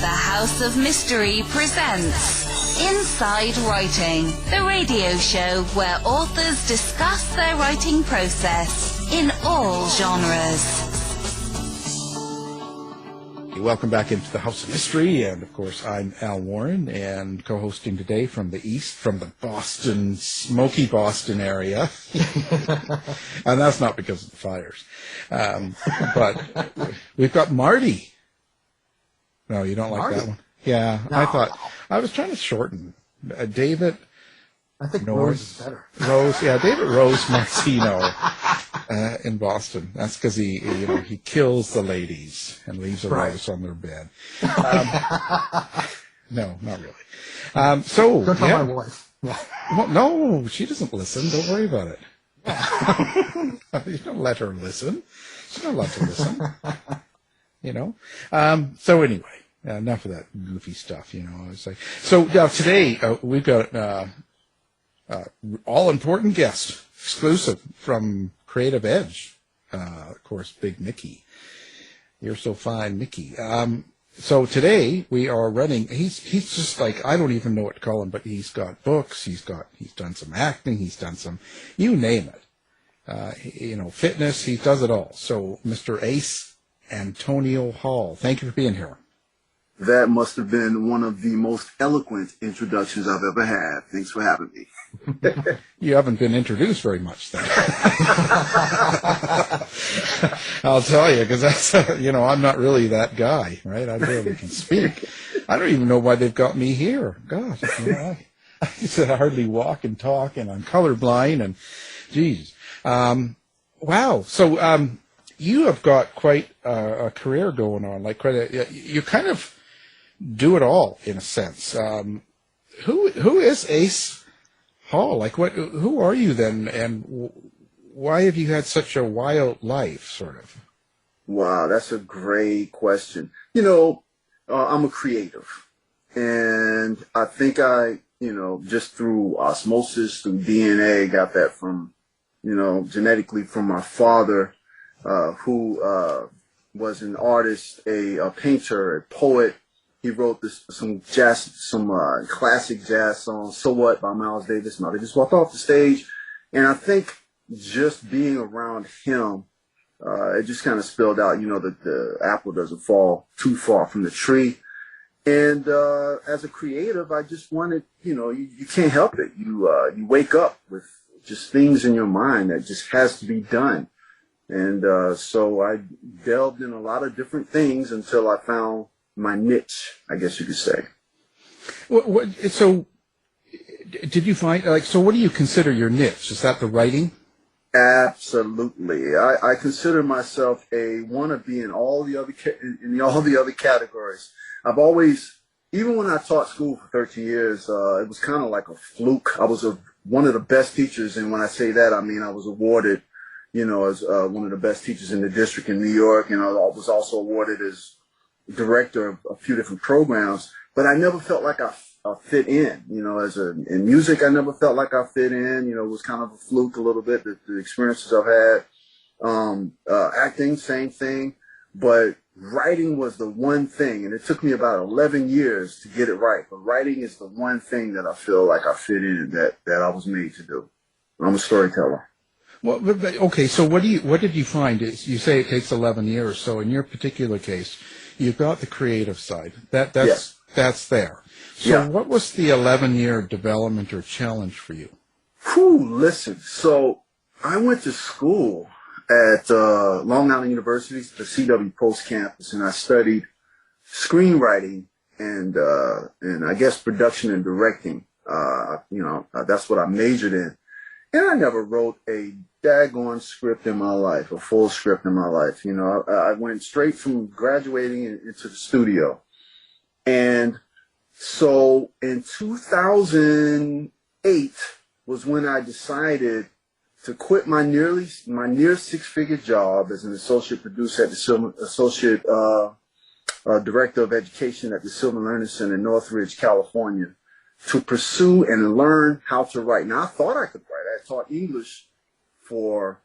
The House of Mystery presents Inside Writing, the radio show where authors discuss their writing process in all genres. Welcome back into the House of Mystery, and of course I'm Al Warren, and co-hosting today from the east, from the Boston, smoky Boston area. And that's not because of the fires. But we've got Marty. No, you don't like Marty? that one? Yeah, No. I thought, I was trying to shorten. David I think North, Rose is better. Rose, yeah, David Rose Martino in Boston. That's because he kills the ladies and leaves a rose on their bed. No, not really. Don't tell my wife. Yeah. Well, no, she doesn't listen. Don't worry about it. You don't let her listen. She's not allowed to listen. So anyway, enough of that goofy stuff. I was like, so now today we've got all-important guest, exclusive from Creative Edge. Of course, Big Mickey. You're so fine, Mickey. So today we are running. He's just like, I don't even know what to call him, but he's got books. He's done some acting. He's done some, you name it. Fitness. He does it all. So, Mr. Ace Antonio Hall, thank you for being here. That must have been one of the most eloquent introductions I've ever had. Thanks for having me. You haven't been introduced very much then. I'll tell you, because that's, I'm not really that guy, right? I barely can speak. I don't even know why they've got me here. God, I said I hardly walk and talk, and I'm colorblind, and geez. Wow. So, you have got quite a career going on, you kind of do it all in a sense. Who is Ace Hall? Who are you then, and why have you had such a wild life, sort of? Wow, that's a great question. I'm a creative, and I think I, just through osmosis, through DNA, got that from, genetically from my father, who was an artist, a painter, a poet. He wrote some classic jazz songs, So What by Miles Davis. Now, they just walked off the stage. And I think just being around him, it just kind of spelled out, that the apple doesn't fall too far from the tree. And as a creative, I just wanted, you can't help it. You wake up with just things in your mind that just has to be done. And so I delved in a lot of different things until I found my niche, I guess you could say. So did you find, so what do you consider your niche? Is that the writing? Absolutely. I consider myself a wannabe in all the other categories. I've always, even when I taught school for 13 years, it was kind of like a fluke. I was one of the best teachers, and when I say that, I mean I was awarded, as one of the best teachers in the district in New York, and I was also awarded as director of a few different programs, but I never felt like I fit in, in music, I never felt like I fit in, it was kind of a fluke a little bit, the experiences I've had, acting, same thing, but writing was the one thing, and it took me about 11 years to get it right, but writing is the one thing that I feel like I fit in, that I was made to do. I'm a storyteller. Well, okay, so what did you find? You say it takes 11 years, so in your particular case, you've got the creative side. That's there. So what was the 11-year development or challenge for you? Listen, so I went to school at Long Island University, the CW Post campus, and I studied screenwriting and I guess production and directing. That's what I majored in. And I never wrote a daggone script in my life, a full script in my life. I went straight from graduating into the studio. And so in 2008 was when I decided to quit my near six-figure job as an associate producer at the associate director of education at the Sylvan Learning Center in Northridge, California, to pursue and learn how to write. Now, I thought I could write. I taught English for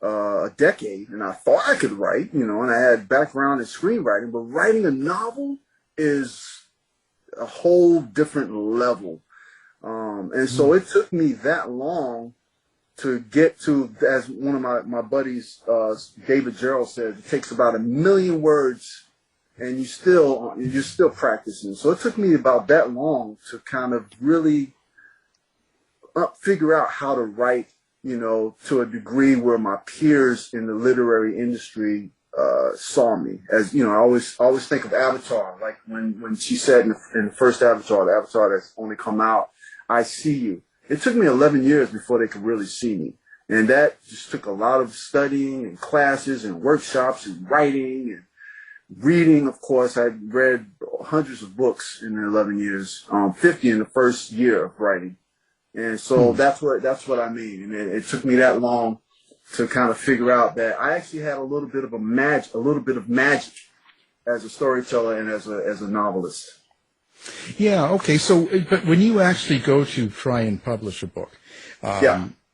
a decade, and I thought I could write, and I had background in screenwriting, but writing a novel, is a whole different level. And so it took me that long to get to, as one of my buddies, David Gerald said, it takes about 1 million words and you're still practicing. So it took me about that long to kind of really figure out how to write, to a degree where my peers in the literary industry saw me. As I always think of Avatar, like when she said in the first Avatar, the Avatar that's only come out, I see you. It took me 11 years before they could really see me. And that just took a lot of studying and classes and workshops and writing and reading. Of course, I read hundreds of books in the 11 years, 50 in the first year of writing. And so that's what I mean. And it took me that long to kind of figure out that I actually had a little bit of magic as a storyteller and as a novelist. Yeah. Okay. So, but when you actually go to try and publish a book,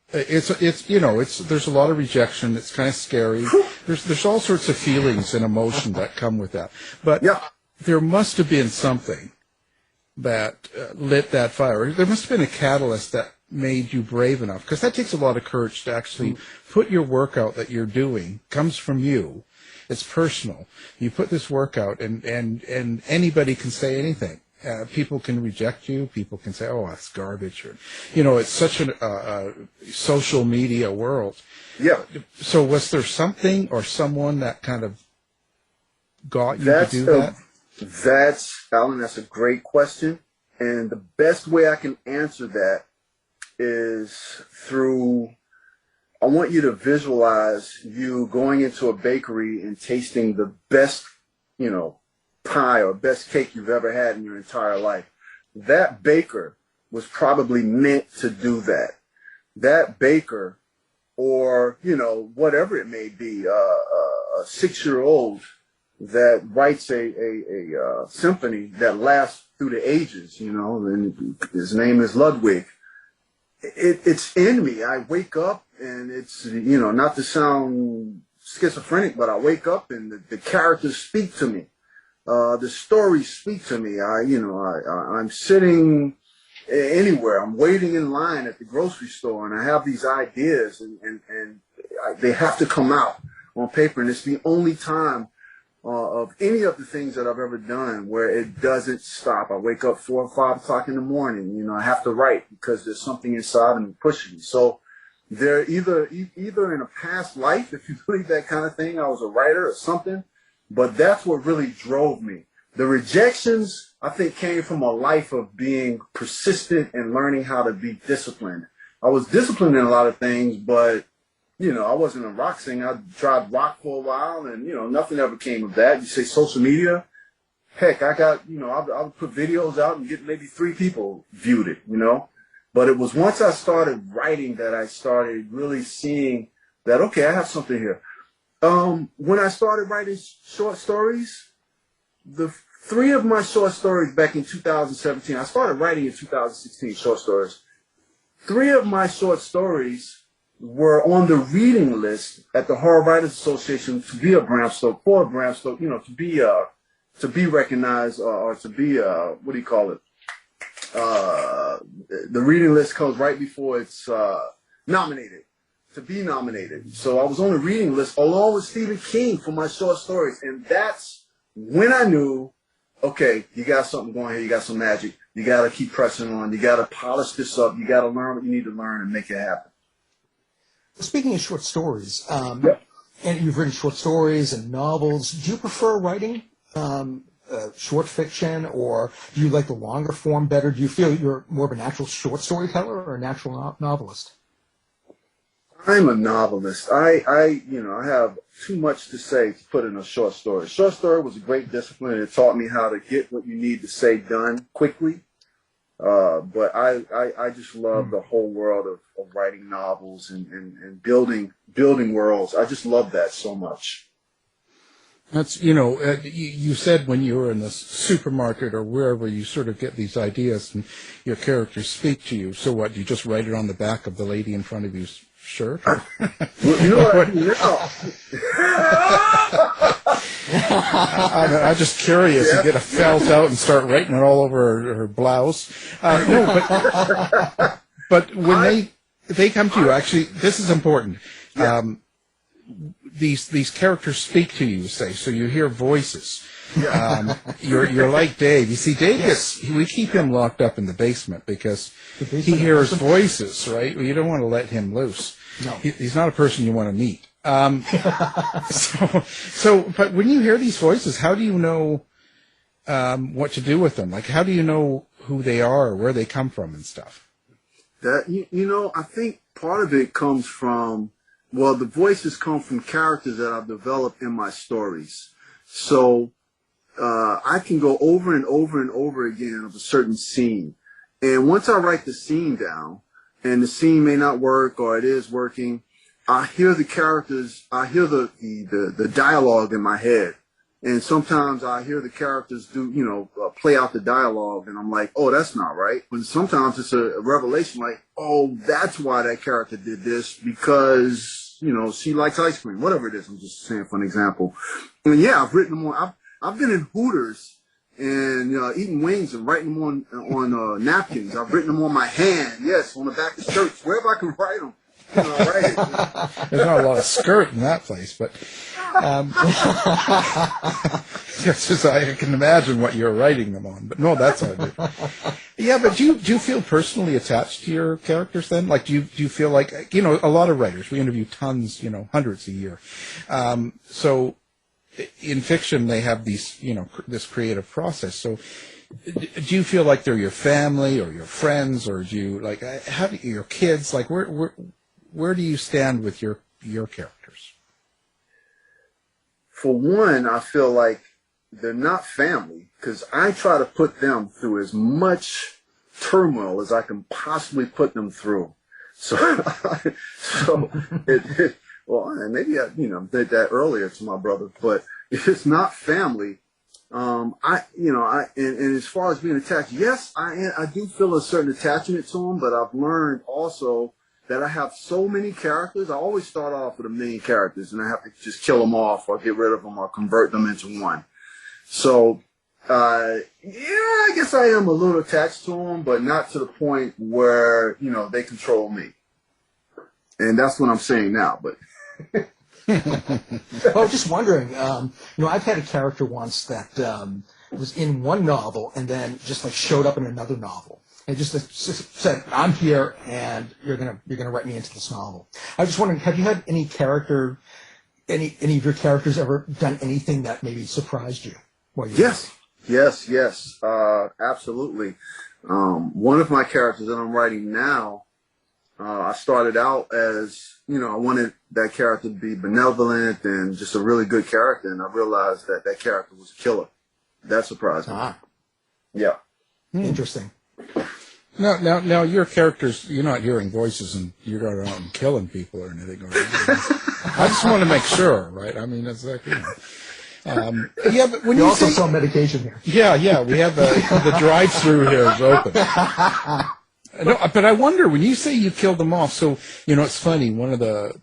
it's there's a lot of rejection. It's kind of scary. There's all sorts of feelings and emotion that come with that. But there must have been something that lit that fire. There must have been a catalyst that made you brave enough, because that takes a lot of courage to actually put your work out that you're doing. Comes from you. It's personal. You put this work out, and anybody can say anything. People can reject you. People can say, "Oh, that's garbage," or, it's such a social media world. Yeah. So, was there something or someone that kind of got you to do that? Alan, that's a great question. And the best way I can answer that is through, I want you to visualize you going into a bakery and tasting the best, pie or best cake you've ever had in your entire life. That baker was probably meant to do that. That baker, or, whatever it may be, a 6-year-old that writes a symphony that lasts through the ages, and his name is Ludwig. It's in me. I wake up and it's, not to sound schizophrenic, but I wake up and the characters speak to me. The stories speak to me. I'm sitting anywhere. I'm waiting in line at the grocery store and I have these ideas and they have to come out on paper. And it's the only time of any of the things that I've ever done where it doesn't stop. I wake up 4 or 5 o'clock in the morning. I have to write because there's something inside of me pushing me. So they're either in a past life, if you believe that kind of thing, I was a writer or something. But that's what really drove me. The rejections, I think, came from a life of being persistent and learning how to be disciplined. I was disciplined in a lot of things, but I wasn't a rock singer. I tried rock for a while and, nothing ever came of that. You say social media, heck, I got, I would put videos out and get maybe 3 people viewed it, But it was once I started writing that I started really seeing that, okay, I have something here. When I started writing short stories, the 3 of my short stories back in 2017, I started writing in 2016 short stories. 3 of my short stories were on the reading list at the Horror Writers Association to be a Bram Stoker, for a Bram Stoker, to be recognized or to be what do you call it? The reading list comes right before it's nominated. To be nominated. So I was on the reading list along with Stephen King for my short stories. And that's when I knew, okay, you got something going here. You got some magic. You got to keep pressing on. You got to polish this up. You got to learn what you need to learn and make it happen. Speaking of short stories, and you've written short stories and novels, do you prefer writing short fiction, or do you like the longer form better? Do you feel you're more of a natural short storyteller or a natural novelist? I'm a novelist. I have too much to say to put in a short story. Short story was a great discipline. It taught me how to get what you need to say done quickly. But I just love the whole world of writing novels and building worlds. I just love that so much. That's, you said when you were in the supermarket or wherever you sort of get these ideas and your characters speak to you. So what, you just write it on the back of the lady in front of you's shirt? Well, you know what? I'm just curious to get a felt out and start writing it all over her blouse. But when they come to you, actually, this is important. Yeah. These characters speak to you, say, so you hear voices. Yeah. You're like Dave. You see, Dave we keep him locked up in the basement because he hears voices, right? You don't want to let him loose. No. He's not a person you want to meet. But when you hear these voices, how do you know what to do with them? Like, how do you know who they are, where they come from, and stuff? That I think part of it comes from, well, the voices come from characters that I've developed in my stories. So I can go over and over and over again of a certain scene, and once I write the scene down, and the scene may not work or it is working, I hear the characters, I hear the dialogue in my head. And sometimes I hear the characters play out the dialogue, and I'm like, oh, that's not right. But sometimes it's a revelation like, oh, that's why that character did this, because, she likes ice cream, whatever it is. I'm just saying for an example. And yeah, I've written them on, I've been in Hooters and eating wings and writing them on napkins. I've written them on my hand, yes, on the back of shirts, wherever I can write them. Right. There's not a lot of skirt in that place, but just I can imagine what you're writing them on. But no, that's all good. Yeah, but do you feel personally attached to your characters then? Like, do you feel like, a lot of writers, we interview tons, hundreds a year. So in fiction, they have these, this creative process. So do you feel like they're your family or your friends, or do you like your kids? Like, where do you stand with your characters? For one, I feel like they're not family because I try to put them through as much turmoil as I can possibly put them through. So, and maybe I, did that earlier to my brother, but if it's not family, and as far as being attached, yes, I do feel a certain attachment to them, but I've learned also that I have so many characters. I always start off with a million characters, and I have to just kill them off or get rid of them or convert them into one. So, I guess I am a little attached to them, but not to the point where, they control me. And that's what I'm saying now, but... Well, just wondering, I've had a character once that was in one novel and then just like showed up in another novel. And just said, "I'm here, and you're gonna write me into this novel." I was just wondering, have you had any of your characters ever done anything that maybe surprised you? Yes, absolutely. One of my characters that I'm writing now, I started out as, I wanted that character to be benevolent and just a really good character, and I realized that character was a killer. That surprised me. Yeah. Interesting. Now, your characters, you're not hearing voices and you're going out and killing people or anything. I just want to make sure, right? I mean, that's like, but when you also sell medication here. Yeah, we have the drive-through here is open. No, but I wonder, when you say you killed them off, so, it's funny, one of the,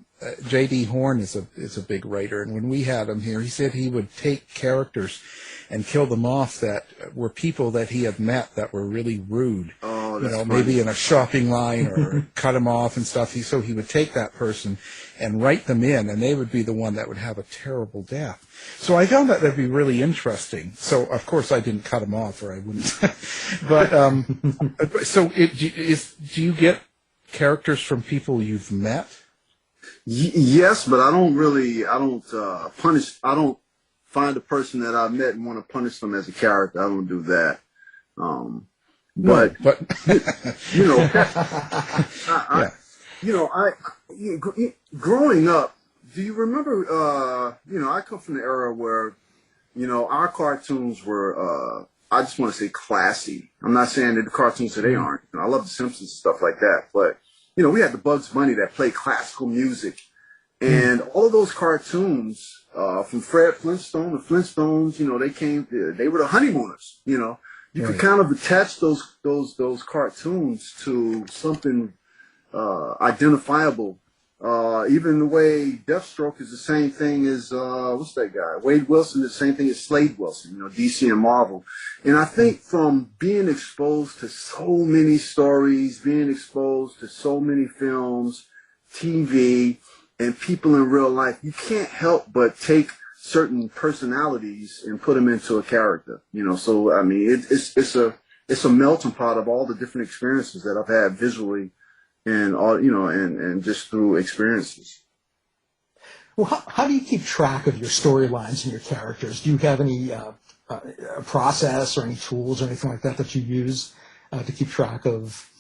J.D. Horn is a big writer, and when we had him here, he said he would take characters and kill them off that were people that he had met that were really rude. Oh, that's funny. Maybe in a shopping line or cut them off and stuff. So he would take that person and write them in, and they would be the one that would have a terrible death. So I found that'd be really interesting. So of course I didn't cut them off, or I wouldn't. But so do you get characters from people you've met? Yes, but I don't punish. I don't find a person that I met and want to punish them as a character. I don't do that. But growing up, do you remember? I come from the era where, our cartoons were. I just want to say classy. I'm not saying that the cartoons today aren't. I love The Simpsons and stuff like that, but we had the Bugs Bunny that played classical music, and all of those cartoons. From Fred Flintstone, the Flintstones, they were the honeymooners, You could kind of attach those cartoons to something identifiable Even the way Deathstroke is the same thing as, what's that guy? Wade Wilson is the same thing as Slade Wilson, DC and Marvel. And I think from being exposed to so many stories, being exposed to so many films, TV, and people in real life, you can't help but take certain personalities and put them into a character, So, I mean, it's a melting pot of all the different experiences that I've had visually and all, and just through experiences. Well, how do you keep track of your storylines and your characters? Do you have any process or any tools or anything like that you use to keep track of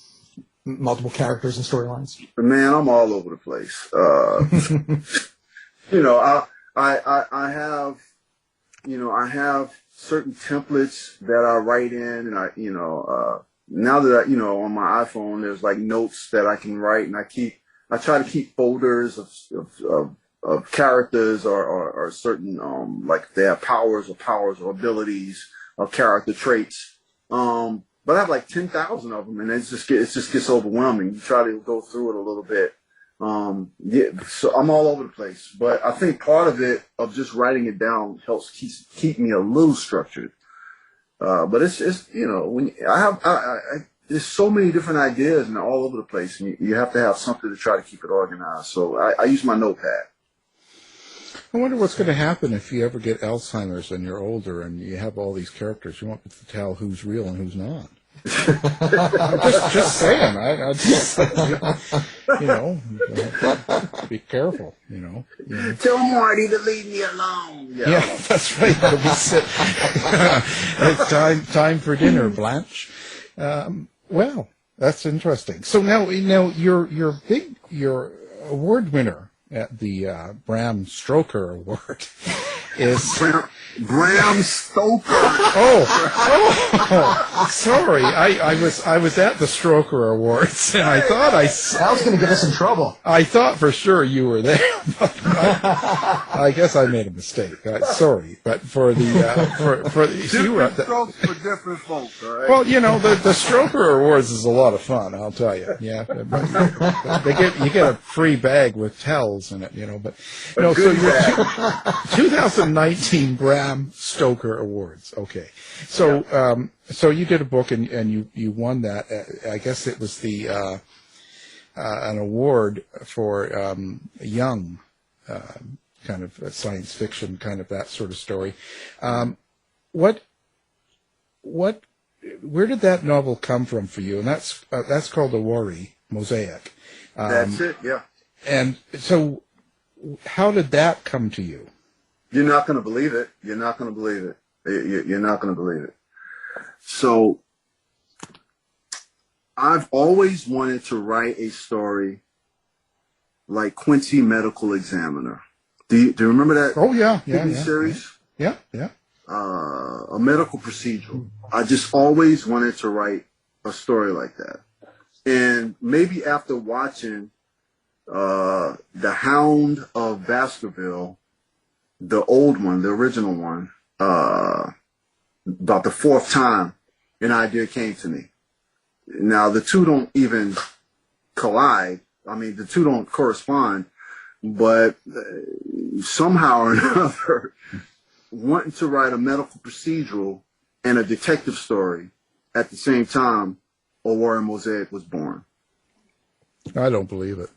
multiple characters and storylines? Man, I'm all over the place. I have certain templates that I write in, and now that on my iPhone, there's like notes that I can write, and I try to keep folders of characters or certain, like they have powers or abilities or character traits. But I have like 10,000 of them, and it just gets overwhelming. You try to go through it a little bit. So I'm all over the place, but I think part of it, of just writing it down, helps keep me a little structured. But it's when there's so many different ideas and they're all over the place, and you have to have something to try to keep it organized. So I use my notepad. I wonder what's going to happen if you ever get Alzheimer's and you're older and you have all these characters. You won't be able to tell who's real and who's not. just saying. I just, be careful. Tell Marty to leave me alone. Yeah, that's right. It'll be it's time for dinner, Blanche. Well, that's interesting. So now your award winner at the Bram Stoker Award is Bram Stoker. Sorry. I was at the Stoker Awards, and I thought that was going to get us in trouble. I thought for sure you were there. But I guess I made a mistake. Sorry, but for the you were at the, strokes for different folks. All right? Well, the Stoker Awards is a lot of fun. I'll tell you. Yeah, you get a free bag with tells in it. But so your 2019 Bram Stoker Awards. Okay, so so you did a book and you won that. I guess it was the an award for young kind of science fiction, kind of that sort of story. Where did that novel come from for you? And that's called Oware, Mosaic. That's it. Yeah. And so, how did that come to you? You're not going to believe it. You're not going to believe it. You're not going to believe it. So, I've always wanted to write a story like Quincy Medical Examiner. Do you remember that? Oh yeah, TV series? Yeah. A medical procedural. I just always wanted to write a story like that. And maybe after watching The Hound of Baskerville, the old one, the original one, about the fourth time, an idea came to me. Now, the two don't even collide. I mean, the two don't correspond, but somehow or another, wanting to write a medical procedural and a detective story at the same time, Oware Mosaic was born. I don't believe it.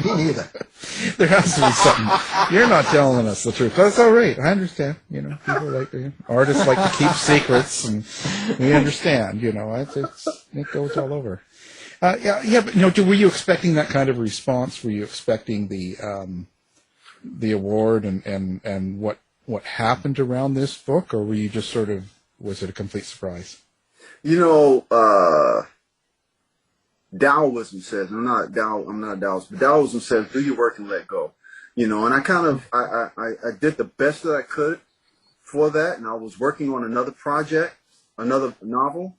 Me neither. There has to be something. You're not telling us the truth. That's all right. I understand. People artists like to keep secrets, and we understand. It goes all over. But were you expecting that kind of response? Were you expecting the award and what happened around this book, or were you just was it a complete surprise? Taoism says, I'm not Taoist, but Taoism says, do your work and let go. And I kind of, I did the best that I could for that, and I was working on another project, another novel.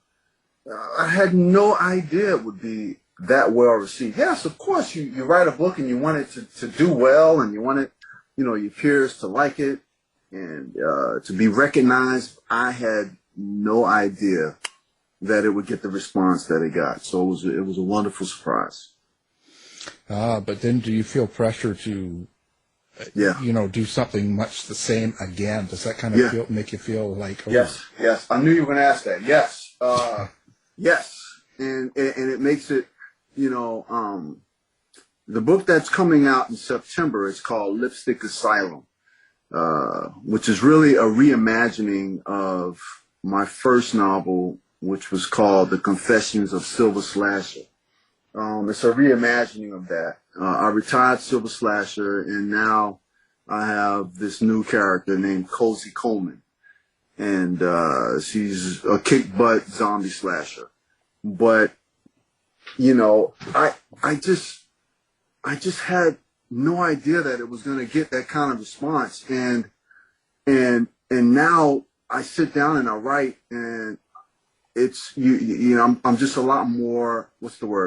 I had no idea it would be that well received. Yes, of course, you write a book and you want it to do well, and you want it, your peers to like it and to be recognized. I had no idea that it would get the response that it got. So it was a wonderful surprise. But then do you feel pressure to, do something much the same again? Does that kind of make you feel like... Oh. Yes. I knew you were going to ask that. Yes. Yes. And it makes it, the book that's coming out in September is called Lipstick Asylum, which is really a reimagining of my first novel, which was called The Confessions of Silver Slasher. It's a reimagining of that. I retired Silver Slasher, and now I have this new character named Cozy Coleman. And she's a kick-butt zombie slasher. But, I just had no idea that it was going to get that kind of response. And now I sit down and I write, and it's, I'm just a lot more,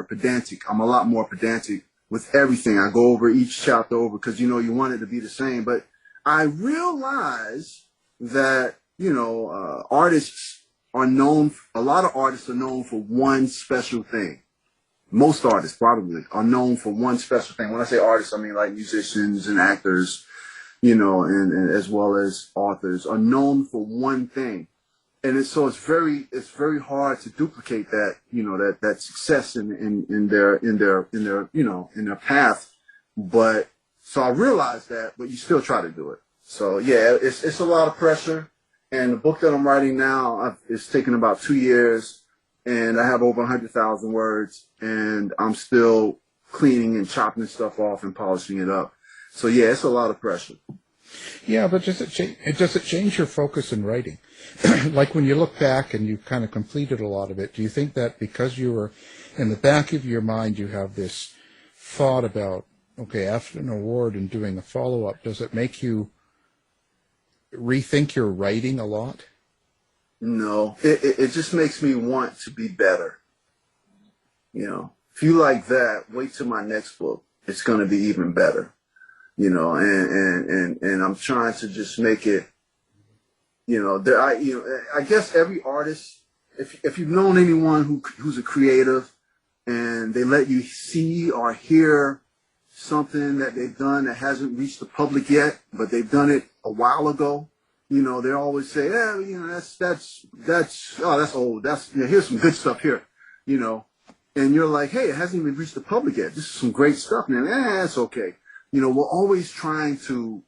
pedantic. I'm a lot more pedantic with everything. I go over each chapter because, you want it to be the same. But I realize that, artists are known, a lot of artists are known for one special thing. Most artists probably are known for one special thing. When I say artists, I mean like musicians and actors, and as well as authors are known for one thing. And it's very hard to duplicate that, that success in their path. But so I realized that, but you still try to do it. So yeah, it's a lot of pressure. And the book that I'm writing now, it's taken about 2 years, and I have over 100,000 words, and I'm still cleaning and chopping stuff off and polishing it up. So yeah, it's a lot of pressure. Yeah, but does it change your focus in writing? Like when you look back and you kind of completed a lot of it, do you think that because you were in the back of your mind, you have this thought about, okay, after an award and doing a follow-up, does it make you rethink your writing a lot? No, it just makes me want to be better. If you like that, wait till my next book. It's going to be even better. And I'm trying to just make it, I guess every artist, if you've known anyone who's a creative and they let you see or hear something that they've done that hasn't reached the public yet, but they've done it a while ago, they always say, that's old. Here's some good stuff here, and you're like, hey, it hasn't even reached the public yet. This is some great stuff, man. That's okay. We're always trying to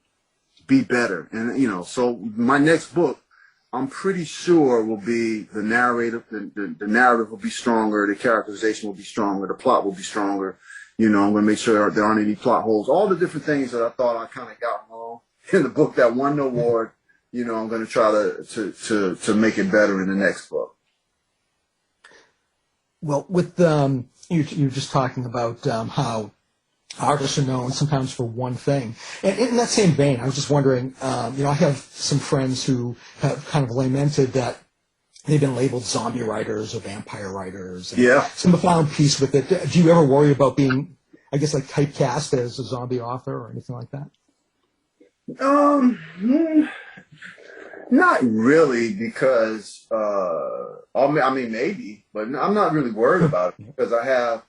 be better. And, so my next book, I'm pretty sure will be the narrative. The narrative will be stronger. The characterization will be stronger. The plot will be stronger. I'm going to make sure there aren't any plot holes. All the different things that I thought I kind of got wrong in the book that won the award, I'm going to try to make it better in the next book. Well, with you're just talking about how artists are known sometimes for one thing. And in that same vein, I was just wondering, I have some friends who have kind of lamented that they've been labeled zombie writers or vampire writers. And some have found peace with it. Do you ever worry about being, I guess, like typecast as a zombie author or anything like that? Not really, because, I mean, maybe, but I'm not really worried about it because I have,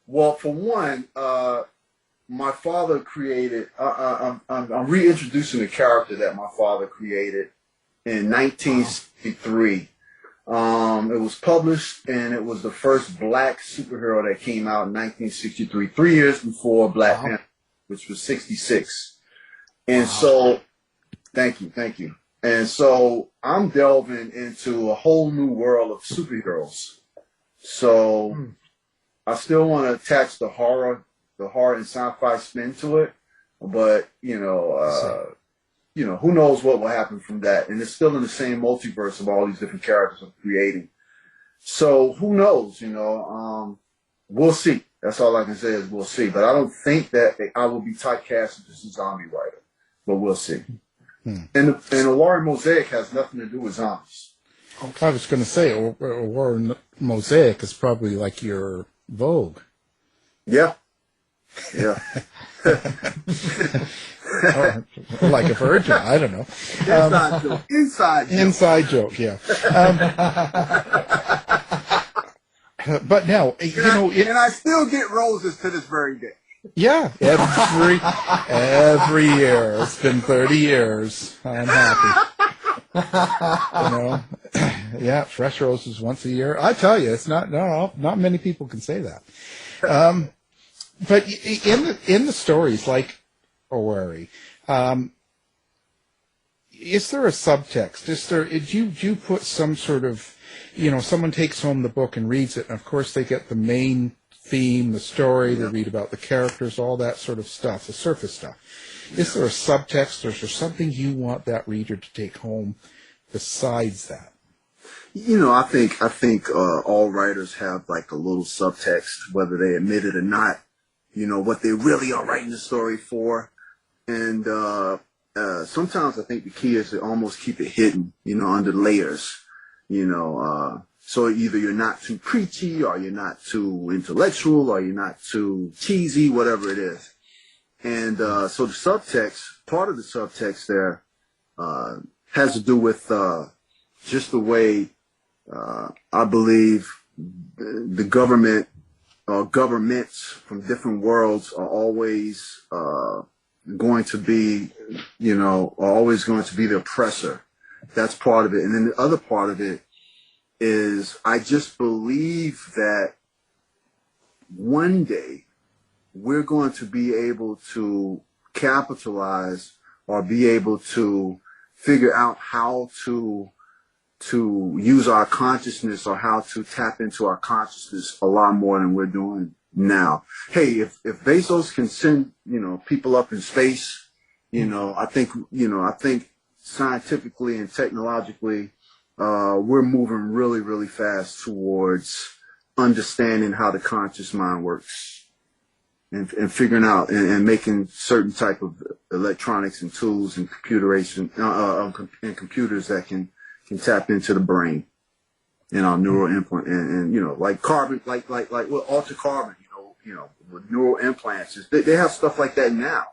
well, for one, my father created, I'm reintroducing a character that my father created in 1963. It was published, and it was the first black superhero that came out in 1963, 3 years before Black Panther, which was 66. And so, thank you. And so I'm delving into a whole new world of superheroes. So I still want to attach the horror and sci-fi spin to it, but who knows what will happen from that? And it's still in the same multiverse of all these different characters I'm creating. So who knows? We'll see. That's all I can say is we'll see. But I don't think that I will be typecast as a zombie writer. But we'll see. And Oware Mosaic has nothing to do with zombies. I was going to say, Oware Mosaic is probably like your Vogue. Yeah. Or like a virgin, I don't know. Inside joke, yeah. But now, and I still get roses to this very day. Yeah, every year. It's been 30 years. I'm happy. You know, yeah, fresh roses once a year. I tell you, it's not many people can say that. But in the stories like Oware, is there a subtext? Do you put some sort of, someone takes home the book and reads it, and of course they get the main theme, the story, they read about the characters, all that sort of stuff, the surface stuff. Is there a subtext, or is there something you want that reader to take home besides that? I think all writers have like a little subtext, whether they admit it or not. What they really are writing the story for, and sometimes I think the key is to almost keep it hidden, under layers. So either you're not too preachy, or you're not too intellectual, or you're not too cheesy, whatever it is. And so the subtext, part of the subtext there, has to do with just the way I believe the government or governments from different worlds are always going to be, are always going to be the oppressor. That's part of it. And then the other part of it is I just believe that one day we're going to be able to capitalize or be able to figure out how to use our consciousness, or how to tap into our consciousness a lot more than we're doing now. Hey, if Bezos can send, people up in space, I think scientifically and technologically, we're moving really, really fast towards understanding how the conscious mind works, and figuring out and making certain type of electronics and tools and and computers that can tap into the brain and our neural implant, and like carbon, like with alter carbon, with neural implants, they have stuff like that now.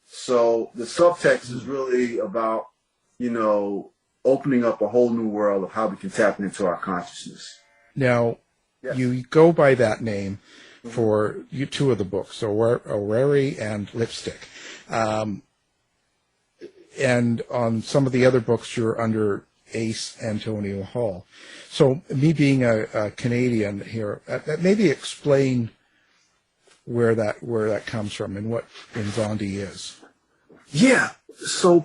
So the subtext is really about, opening up a whole new world of how we can tap into our consciousness. Now, yes. You go by that name for two of the books, Oware and Lipstick. And on some of the other books, you're under Ace Antonio Hall. So me being a Canadian here, maybe explain where that comes from and what Nzondi is. Yeah. So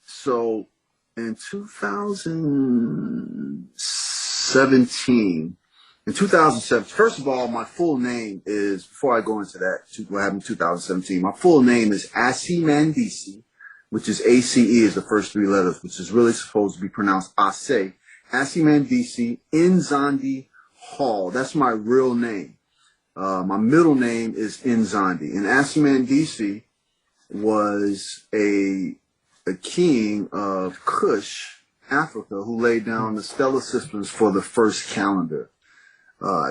so in 2017, first of all, my full name is, before I go into that, what happened in 2017, my full name is Asimandisi, which is ACE is the first three letters, which is really supposed to be pronounced Ase. Asimandisi Nzondi Hall. That's my real name. My middle name is Nzondi. And Asimandisi was a king of Kush, Africa, who laid down the stellar systems for the first calendar,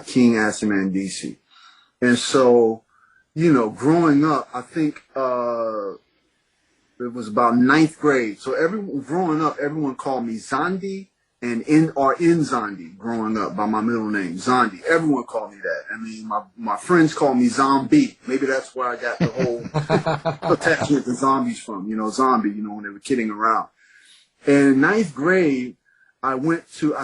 King Asimandisi. And so, growing up, I think it was about ninth grade. So growing up, everyone called me Zondi and Nzondi growing up by my middle name, Zondi. Everyone called me that. I mean, my friends called me Zombie. Maybe that's where I got the whole attachment to zombies from, zombie, when they were kidding around. And in ninth grade, I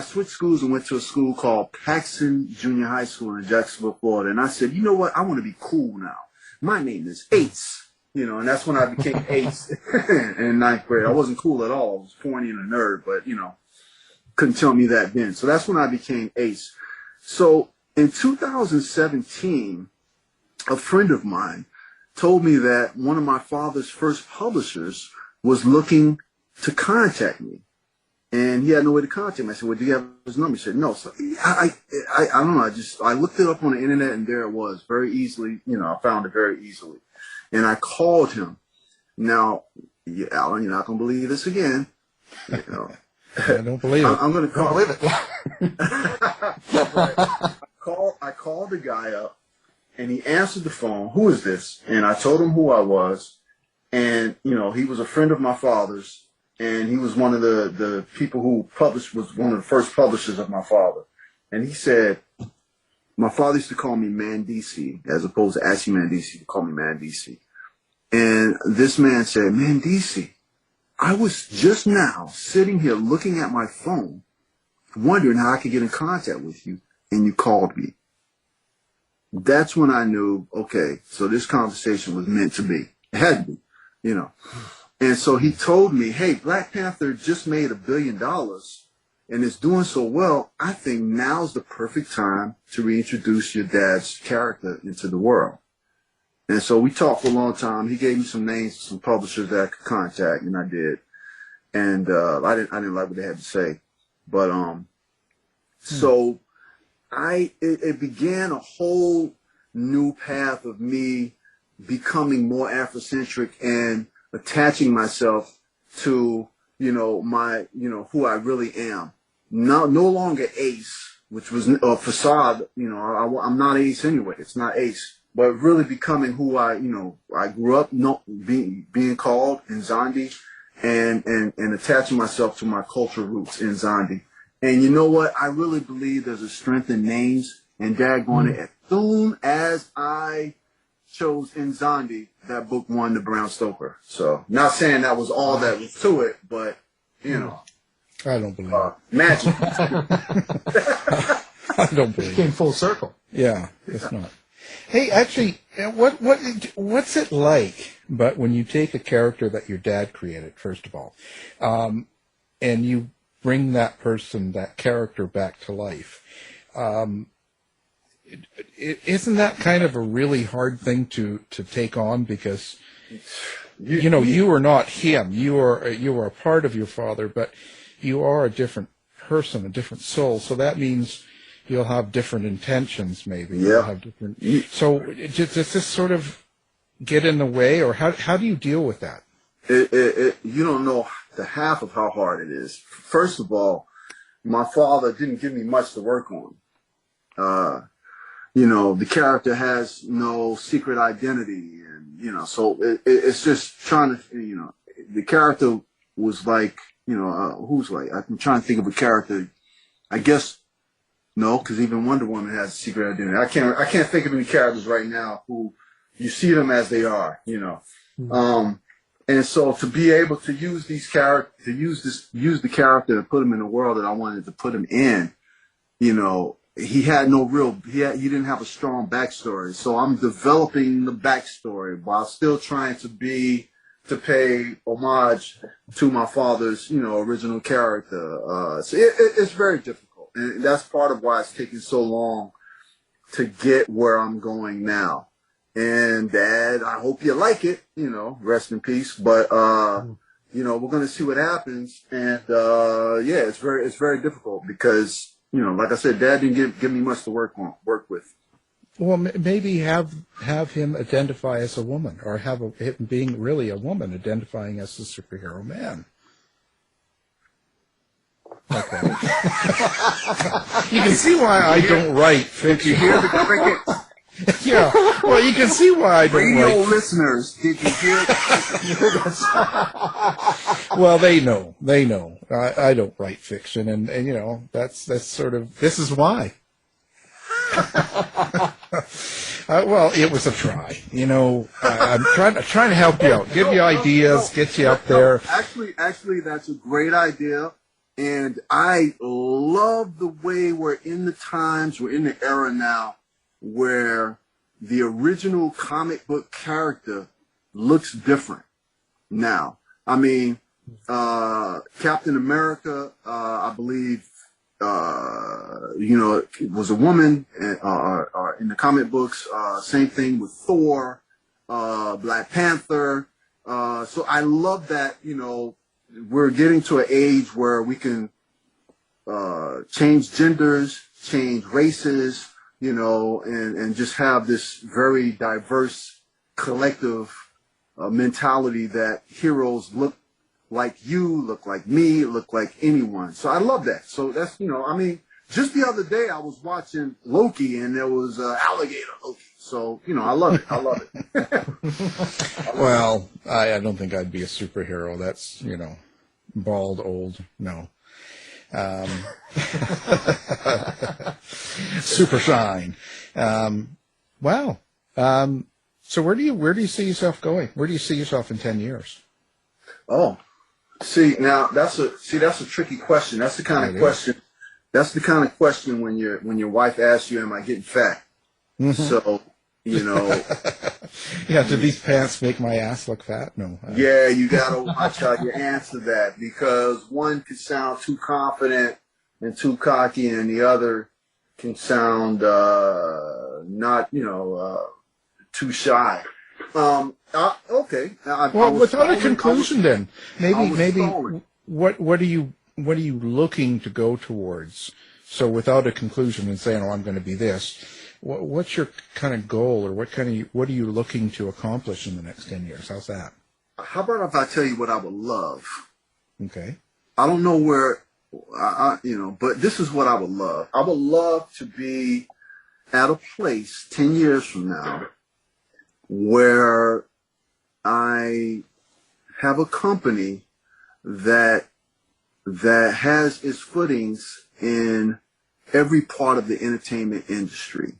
switched schools and went to a school called Paxton Junior High School in Jacksonville, Florida. And I said, you know what? I want to be cool now. My name is Ace. And that's when I became Ace in ninth grade. I wasn't cool at all. I was corny and a nerd, but, couldn't tell me that then. So that's when I became Ace. So in 2017, a friend of mine told me that one of my father's first publishers was looking to contact me. And he had no way to contact me. I said, well, do you have his number? He said, no. So I don't know. I looked it up on the internet, and there it was very easily. I found it very easily. And I called him. Now, Alan, you're not going to believe this again. I don't believe it. I'm going to call. Don't believe it. I called the guy up, and he answered the phone. Who is this? And I told him who I was. And, he was a friend of my father's. And he was one of the people who was one of the first publishers of my father. And he said, my father used to call me Mandisi, as opposed to Ashi Mandisi, to call me Mandisi. And this man said, Mandisi, I was just now sitting here looking at my phone, wondering how I could get in contact with you, and you called me. That's when I knew, okay, so this conversation was meant to be. It had to be, you know. And so he told me, hey, Black Panther just made $1 billion and is doing so well. I think now's the perfect time to reintroduce your dad's character into the world. And so we talked for a long time. He gave me some names of some publishers that I could contact, and I did. And I didn't like what they had to say. But so it began a whole new path of me becoming more Afrocentric and attaching myself to, you know, my, you know, who I really am. No longer Ace, which was a facade. You know, I'm not Ace anyway. It's not Ace. But really becoming who I grew up being called Nzondi, and attaching myself to my cultural roots in Nzondi. And you know what? I really believe there's a strength in names, and daggone it, as soon as I chose Nzondi, that book won the Brown Stoker. So, not saying that was all that was to it, but, you know. I don't believe it. Magic. I don't believe It came it. full circle. Yeah, it's not. Hey, actually, what's it like? But when you take a character that your dad created, first of all, and you bring that person, that character back to life, isn't that kind of a really hard thing to take on? Because you know, you are not him. You are a part of your father, but you are a different person, a different soul. So that means you'll have different intentions, maybe. Yeah. You'll have different. So does this sort of get in the way, or how do you deal with that? You don't know the half of how hard it is. First of all, my father didn't give me much to work on. You know, the character has no secret identity, and you know, so it's just trying to, you know, the character was like, you know, who's like, I'm trying to think of a character. I guess no, because even Wonder Woman has a secret identity. I can't think of any characters right now who you see them as they are, you know. And so to be able to use these characters, to use the character and put him in the world that I wanted to put him in, you know, he didn't have a strong backstory. So I'm developing the backstory while still trying to pay homage to my father's, you know, original character. So it's very difficult. And that's part of why it's taking so long to get where I'm going now. And Dad, I hope you like it, you know, rest in peace. But, you know, we're going to see what happens. And, yeah, it's very difficult because, you know, like I said, Dad didn't give me much to work with. Well, maybe have him identify as a woman, or have him being really a woman identifying as a superhero man. Okay. You can see why I don't write fiction. Did you hear the cricket? Yeah. Well, you can see why I don't Radio write. listeners, did you hear the Well, they know. I don't write fiction, and you know, that's sort of, this is why. Well, it was a try. You know, I'm trying to help you out, give you ideas, get you up there. Actually, that's a great idea. And I love the way we're in the era now where the original comic book character looks different now. I mean, Captain America, I believe, you know, was a woman in the comic books. Same thing with Thor, Black Panther. So I love that, you know, we're getting to an age where we can change genders, change races, you know, and just have this very diverse collective mentality that heroes look like you, look like me, look like anyone. So I love that. So that's, you know, I mean, just the other day I was watching Loki and there was alligator Loki. So, you know, I love it. Well, I don't think I'd be a superhero. That's, you know, bald, old, no. Super shine. Wow. So where do you see yourself going? Where do you see yourself in 10 years? Oh, see, now that's a tricky question. That's the kind of question. That's the kind of question when your wife asks you, "Am I getting fat?" Mm-hmm. So, yeah, do these pants make my ass look fat? No. Yeah, you gotta watch how you answer that, because one can sound too confident and too cocky, and the other can sound not, too shy. Okay. Well, without a conclusion, then maybe what are you looking to go towards? So without a conclusion and saying, "Oh, I'm going to be this," what's your kind of goal, or what are you looking to accomplish in the next 10 years? How's that? How about if I tell you what I would love? Okay. I don't know where, but this is what I would love. I would love to be at a place 10 years from now where I have a company that has its footings in every part of the entertainment industry.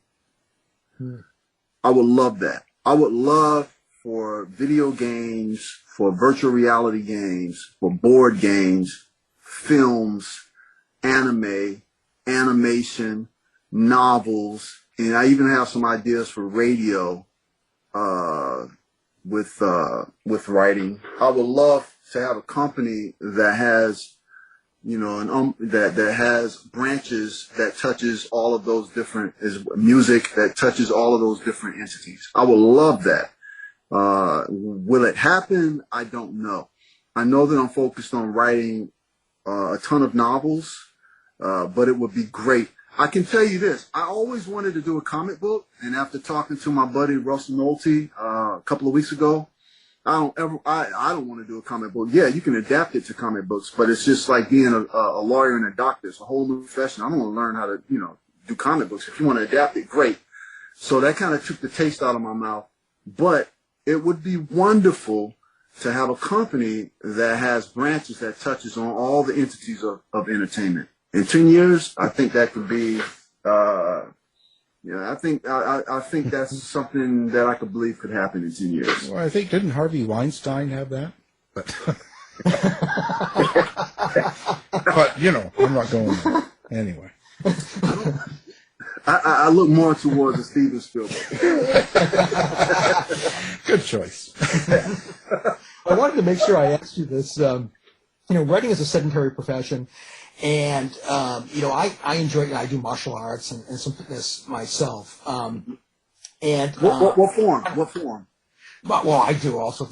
I would love that. I would love for video games, for virtual reality games, for board games, films, anime, animation, novels, and I even have some ideas for radio with writing. I would love to have a company that has, that has branches that touches all of those different, music that touches all of those different entities. I would love that. Will it happen? I don't know. I know that I'm focused on writing a ton of novels, but it would be great. I can tell you this. I always wanted to do a comic book, and after talking to my buddy Russell Nolte a couple of weeks ago, I don't want to do a comic book. Yeah, you can adapt it to comic books, but it's just like being a lawyer and a doctor. It's a whole new profession. I don't want to learn how to, do comic books. If you want to adapt it, great. So that kind of took the taste out of my mouth. But it would be wonderful to have a company that has branches that touches on all the entities of entertainment. In 10 years, I think that could be, I think that's something that I could believe could happen in 10 years. Well, I think, didn't Harvey Weinstein have that? But, I'm not going there. Anyway. I look more towards the Steven Spielberg. Good choice. I wanted to make sure I asked you this. Writing is a sedentary profession. And, I enjoy, I do martial arts and some fitness myself. What form? Well, I do also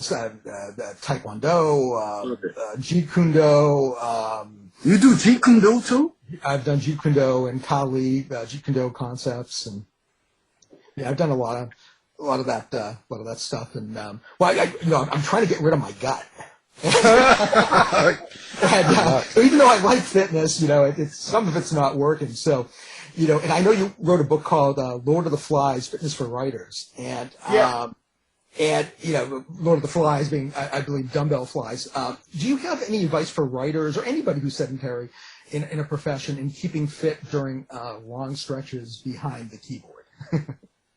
Taekwondo, Jeet Kune-do. You do Jeet Kune-do too? I've done Jeet Kune-do and Kali, Jeet Kune-do concepts. And yeah, I've done a lot of that stuff. And, I'm trying to get rid of my gut. Even though I like fitness, it's some of it's not working. So, and I know you wrote a book called Lord of the Flies: Fitness for Writers, and Lord of the Flies being, I believe, dumbbell flies. Do you have any advice for writers or anybody who's sedentary in a profession in keeping fit during long stretches behind the keyboard?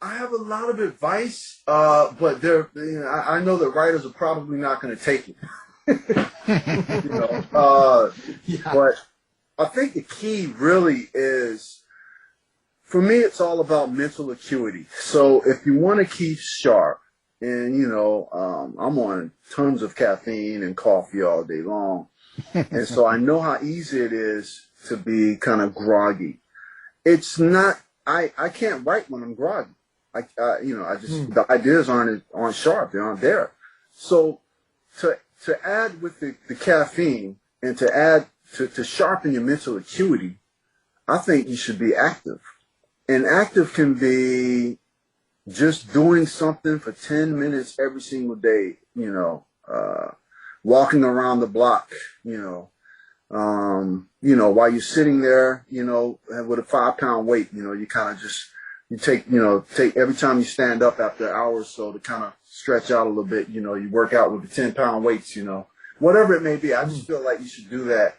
I have a lot of advice, but I know that writers are probably not going to take it. But I think the key really is, for me, it's all about mental acuity. So if you want to keep sharp, and I'm on tons of caffeine and coffee all day long, and so I know how easy it is to be kind of groggy. It's not. I can't write when I'm groggy. The ideas aren't sharp. They aren't there. So to add with the caffeine and to add to sharpen your mental acuity, I think you should be active. And active can be just doing something for 10 minutes every single day, walking around the block, while you're sitting there, with a 5-pound weight, you kind of just, you take every time you stand up after an hour or so to kind of stretch out a little bit, you work out with the 10-pound weights, whatever it may be. I just feel like you should do that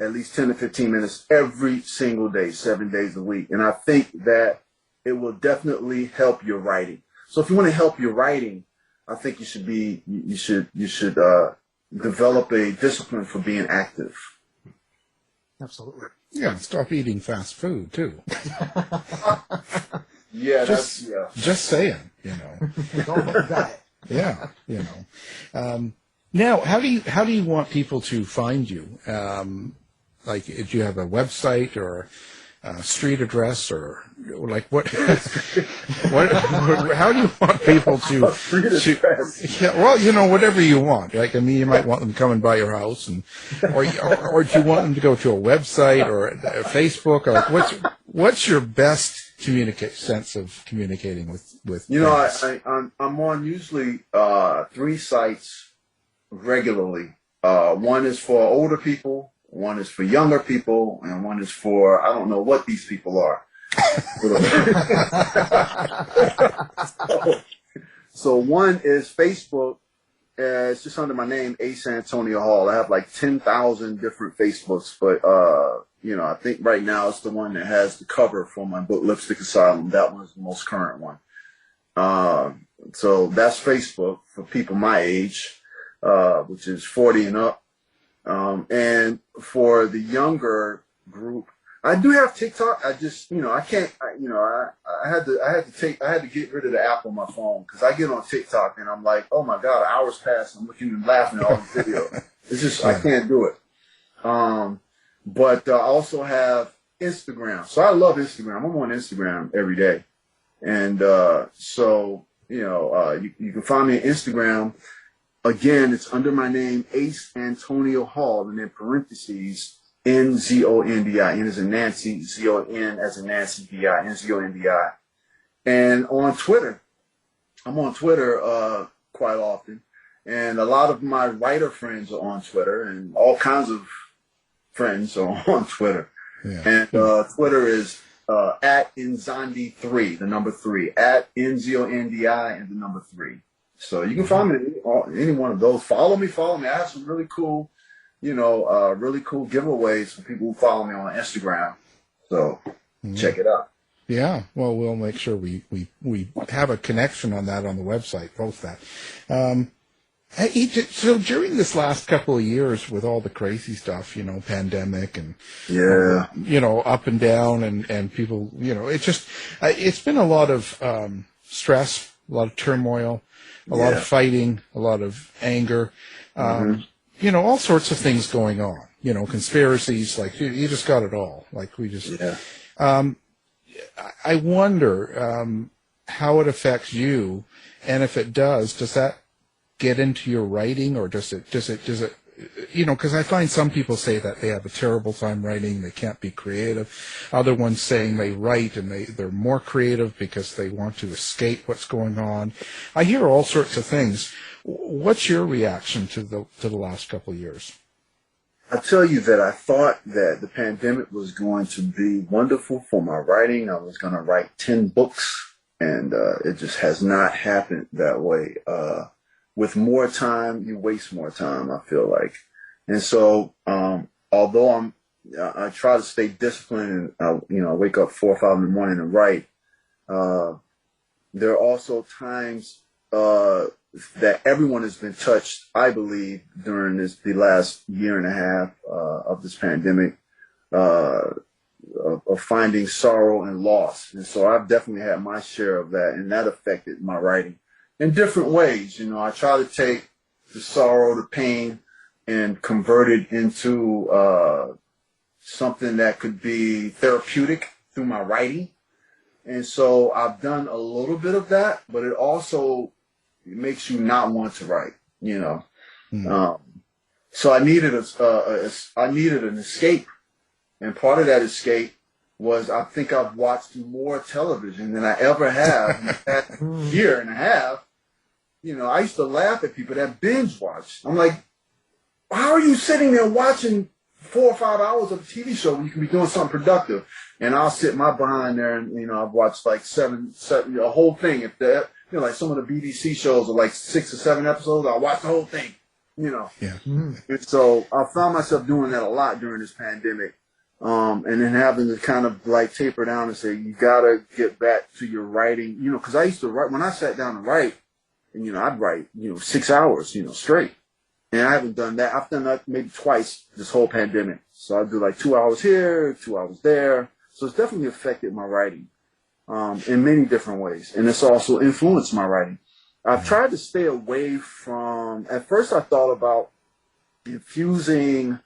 at least 10 to 15 minutes every single day, 7 days a week. And I think that it will definitely help your writing. So if you want to help your writing, I think you should develop a discipline for being active. Absolutely. Yeah, stop eating fast food too. Yeah, just saying, you know. Don't look that. Yeah, you know. Now, how do you want people to find you? Like, do you have a website or a street address, or like what? How do you want people to? Yeah, well, you know, whatever you want. Like, I mean, you might want them coming by your house, or do you want them to go to a website or a Facebook? Or like, what's your best sense of communicating with? You know, I'm on usually 3 sites regularly. One is for older people, one is for younger people, and one is for, I don't know what these people are. So one is Facebook. It's just under my name, Ace Antonio Hall. I have like 10,000 different Facebooks, but you know, I think right now it's the one that has the cover for my book, Lipstick Asylum. That one's the most current one. So that's Facebook for people my age, which is 40 and up. And for the younger group, I do have TikTok. I just, you know, I can't, I had to get rid of the app on my phone, because I get on TikTok and I'm like, oh my God, hours pass. I'm looking and laughing at all the videos. It's just, I can't do it. But I also have Instagram. So I love Instagram. I'm on Instagram every day. And, so, you know, you can find me on Instagram. Again, it's under my name, Ace Antonio Hall, and then parentheses, Nzondi. N as in Nancy, Z-O-N as in Nancy, D-I, Nzondi. And on Twitter, I'm on Twitter quite often. And a lot of my writer friends are on Twitter, and all kinds of friends are on Twitter. Yeah. And Twitter is at Nzondi 3, the number 3, at Nzondi and the number 3. So you can find me any one of those. Follow me. I have some really cool, really cool giveaways for people who follow me on Instagram. So check it out. Yeah, well, we'll make sure we have a connection on that on the website, post that. So during this last couple of years with all the crazy stuff, pandemic and, up and down and people, it's been a lot of stress, a lot of turmoil, a lot of fighting, a lot of anger, all sorts of things going on, conspiracies, like you just got it all. Like we just, I wonder how it affects you, and if it does that get into your writing, or does it, because I find some people say that they have a terrible time writing, they can't be creative. Other ones saying they write and they're more creative because they want to escape what's going on. I hear all sorts of things. What's your reaction to the last couple of years? I tell you that I thought that the pandemic was going to be wonderful for my writing. I was going to write 10 books, and it just has not happened that way. With more time, you waste more time, I feel like. And so, although I try to stay disciplined and, I wake up 4 or 5 in the morning and write, there are also times that everyone has been touched, I believe, during the last year and a half of this pandemic, of finding sorrow and loss. And so I've definitely had my share of that, and that affected my writing in different ways. I try to take the sorrow, the pain, and convert it into something that could be therapeutic through my writing. And so I've done a little bit of that, but it also makes you not want to write, So I needed an escape, and part of that escape was I think I've watched more television than I ever have in the past year and a half. I used to laugh at people that binge watch. I'm like, how are you sitting there watching 4 or 5 hours of a TV show when you can be doing something productive? And I'll sit my behind there and, I've watched like seven, a whole thing. If like some of the BBC shows are like 6 or 7 episodes, I'll watch the whole thing. Yeah. And so I found myself doing that a lot during this pandemic. And then having to kind of like taper down and say, you gotta get back to your writing, cause I used to write, when I sat down to write, and, I'd write, 6 hours, straight. And I haven't done that. I've done that maybe twice this whole pandemic. So I do like 2 hours here, 2 hours there. So it's definitely affected my writing, in many different ways. And it's also influenced my writing. I've tried to stay away from, at first I thought about infusing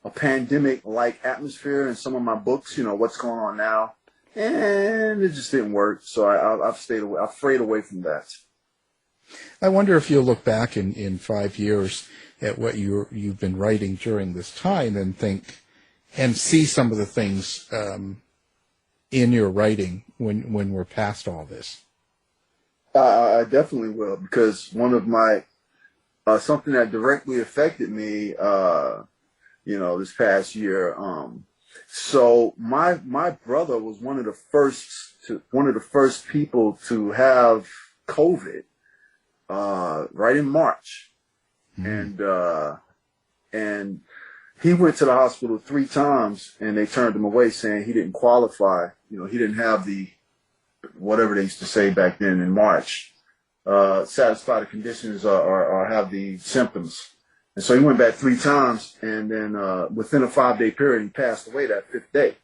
a pandemic-like atmosphere in some of my books, what's going on now. And it just didn't work. So I've stayed away, I've frayed away from that. I wonder if you'll look back in 5 years at what you've been writing during this time and think, and see some of the things in your writing when we're past all this. I definitely will, because one of my, something that directly affected me, this past year. So my brother was one of the first people to have COVID, right in March. And he went to the hospital 3 times and they turned him away saying he didn't qualify. He didn't have the, whatever they used to say back then in March, satisfy the conditions or have the symptoms. And so he went back 3 times, and then within a 5-day period, he passed away that 5th day.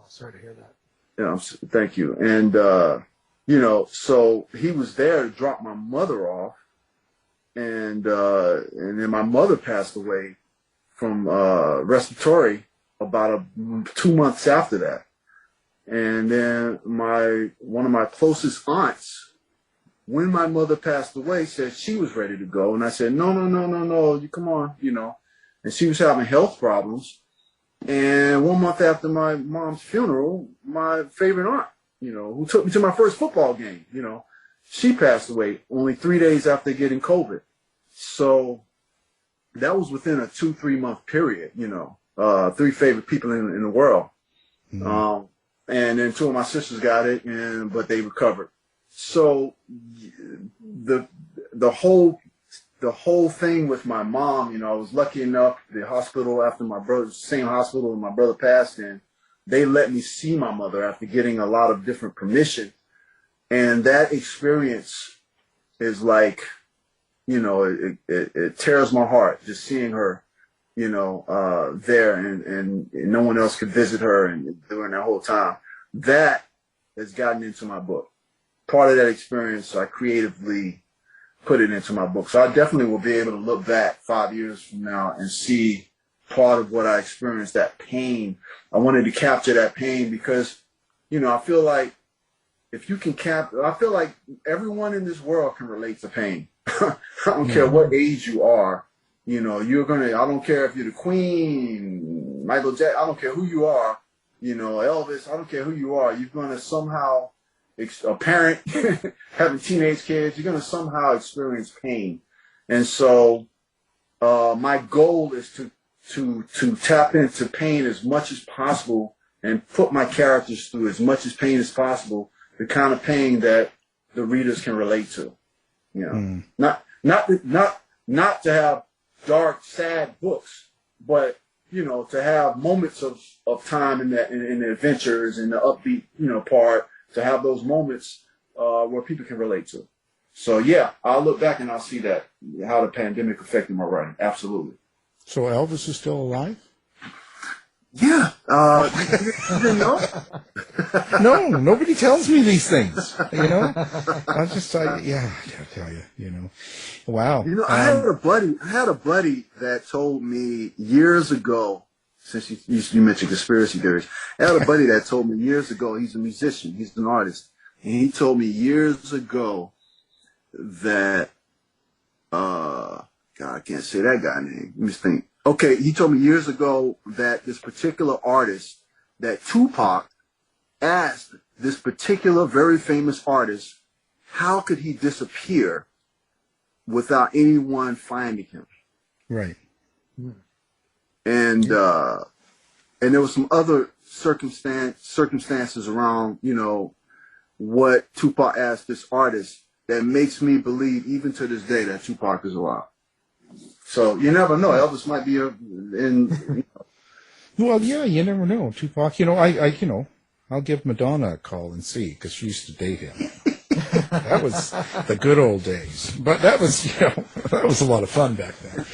Sorry to hear that. Thank you. And, so he was there to drop my mother off, and then my mother passed away from respiratory about 2 months after that. And then one of my closest aunts, when my mother passed away, said she was ready to go. And I said, no, you come on, And she was having health problems. And 1 month after my mom's funeral, my favorite aunt, who took me to my first football game, she passed away only 3 days after getting COVID. So that was within a 2-3 month period, 3 favorite people in the world. And then 2 of my sisters got it, but they recovered. So the whole thing with my mom, I was lucky enough, the hospital after my brother, same hospital where my brother passed in, they let me see my mother after getting a lot of different permission. And that experience is like, it tears my heart just seeing her, there and no one else could visit her and during that whole time. That has gotten into my book. Part of that experience, I creatively put it into my book. So I definitely will be able to look back 5 years from now and see part of what I experienced, that pain. I wanted to capture that pain because, I feel like if you can I feel like everyone in this world can relate to pain. I don't care what age you are, I don't care if you're the Queen, Michael Jackson, I don't care who you are, Elvis, I don't care who you are, you're going to somehow, a parent having teenage kids, you're going to somehow experience pain. And so my goal is to tap into pain as much as possible and put my characters through as much as pain as possible, the kind of pain that the readers can relate to. Not to have dark, sad books, but to have moments of time in the adventures and the upbeat, part, to have those moments where people can relate to. So yeah, I'll look back and I'll see that, how the pandemic affected my writing. Absolutely. So Elvis is still alive? Yeah. You didn't know? No, nobody tells me these things. I tell you, Wow. I had a buddy that told me years ago, since you mentioned conspiracy theories, I had a buddy that told me years ago, he's a musician, he's an artist, and he told me years ago that, God, I can't say that guy's name. Let me think. Okay, he told me years ago that this particular artist, that Tupac asked this particular very famous artist, how could he disappear without anyone finding him? Right. And there was some other circumstances around, what Tupac asked this artist that makes me believe, even to this day, that Tupac is alive. So you never know. Elvis might be in. Well, yeah, you never know. Tupac, I'll give Madonna a call and see, because she used to date him. That was the good old days. But that was, that was a lot of fun back then.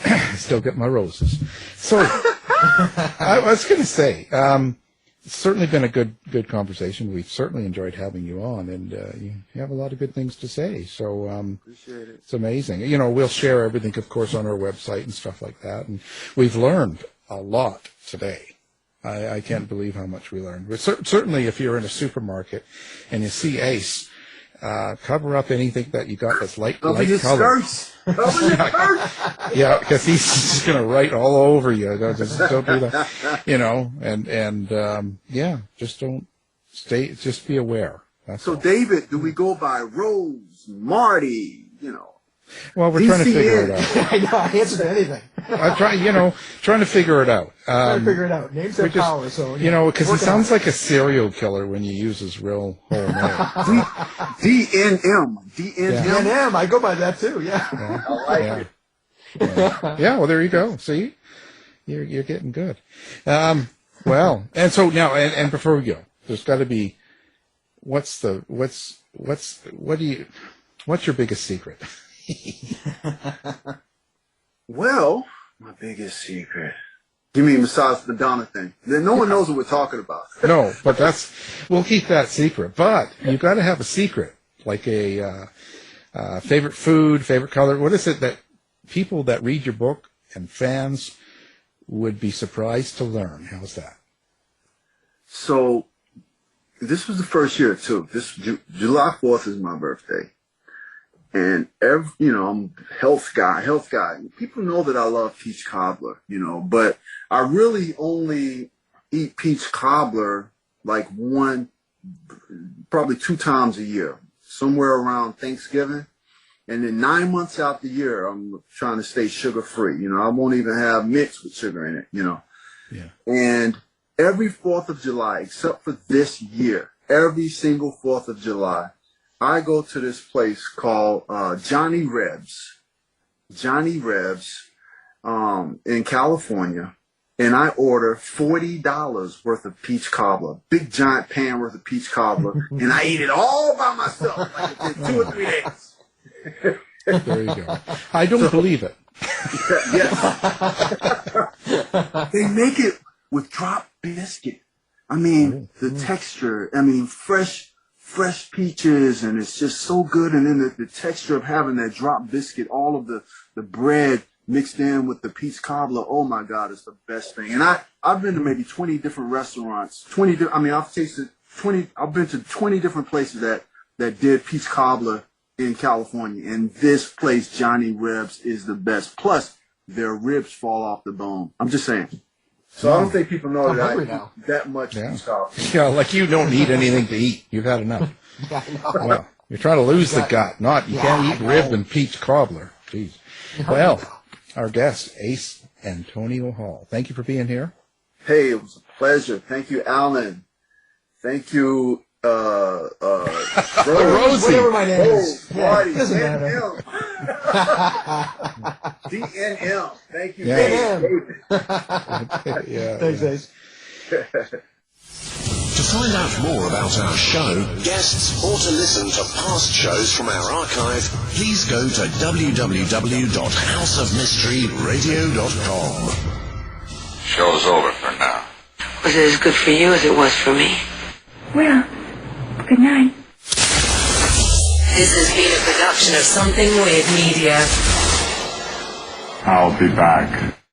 I still get my roses. So, I was going to say, it's certainly been a good conversation. We've certainly enjoyed having you on, and you have a lot of good things to say. So, Appreciate it. it's amazing. We'll share everything, of course, on our website and stuff like that. And we've learned a lot today. I can't believe how much we learned. But certainly, if you're in a supermarket and you see Ace, cover up anything that you got that's light color. Cover your skirts. Yeah, because he's just going to write all over you. Don't do that. Just don't stay. Just be aware. That's all. David, do we go by Rose, Marty? Well, we're trying to figure it out. I know, I answer to anything. I'm trying to figure it out. Trying to figure it out. Names have power, so because he sounds like a serial killer when you use his real whole name. DNM. DNM. I go by that too. Yeah. I like it. Yeah. Well, there you go. See, you're getting good. Well, and so now, and before we go, there's got to be what's your biggest secret? Well, my biggest secret. You mean besides the Madonna thing? Then no one knows what we're talking about. No, but we'll keep that secret. But you've got to have a secret, like a favorite food, favorite color. What is it that people that read your book and fans would be surprised to learn? How's that? So this was the first year too. July 4th is my birthday. And I'm a health guy. People know that I love peach cobbler, but I really only eat peach cobbler like probably 2 times a year, somewhere around Thanksgiving. And then 9 months out the year, I'm trying to stay sugar free. I won't even have mix with sugar in it, Yeah. And every 4th of July, except for this year, every single 4th of July, I go to this place called Johnny Rebs in California, and I order $40 worth of peach cobbler, big giant pan worth of peach cobbler, and I eat it all by myself like it did 2 or 3 days. There you go. I don't believe it. Yes. They make it with drop biscuit. I mean, the texture, fresh peaches, and it's just so good. And then the texture of having that drop biscuit, all of the bread mixed in with the peach cobbler. Oh my God, it's the best thing. And I've been to maybe 20 different restaurants. I've been to 20 different places that did peach cobbler in California. And this place, Johnny Rebs, is the best. Plus, their ribs fall off the bone. I'm just saying. So I don't think people know that I eat that much peach cobbler. Yeah, like you don't need anything to eat. You've had enough. Yeah, I know. Well, you're trying to lose the gut. You can't eat rib and peach cobbler. Jeez. Well, our guest, Ace Antonio Hall. Thank you for being here. Hey, it was a pleasure. Thank you, Alan. Thank you, Rosie. Whatever my name is. Marty, Doesn't matter. DNM. Thank you, Yeah. David. Yeah. Thanks, Ace. To find out more about our show, guests, or to listen to past shows from our archive, please go to www.houseofmysteryradio.com. Show's over for now. Was it as good for you as it was for me? Well, good night. This has been a production of Something Weird Media. I'll be back.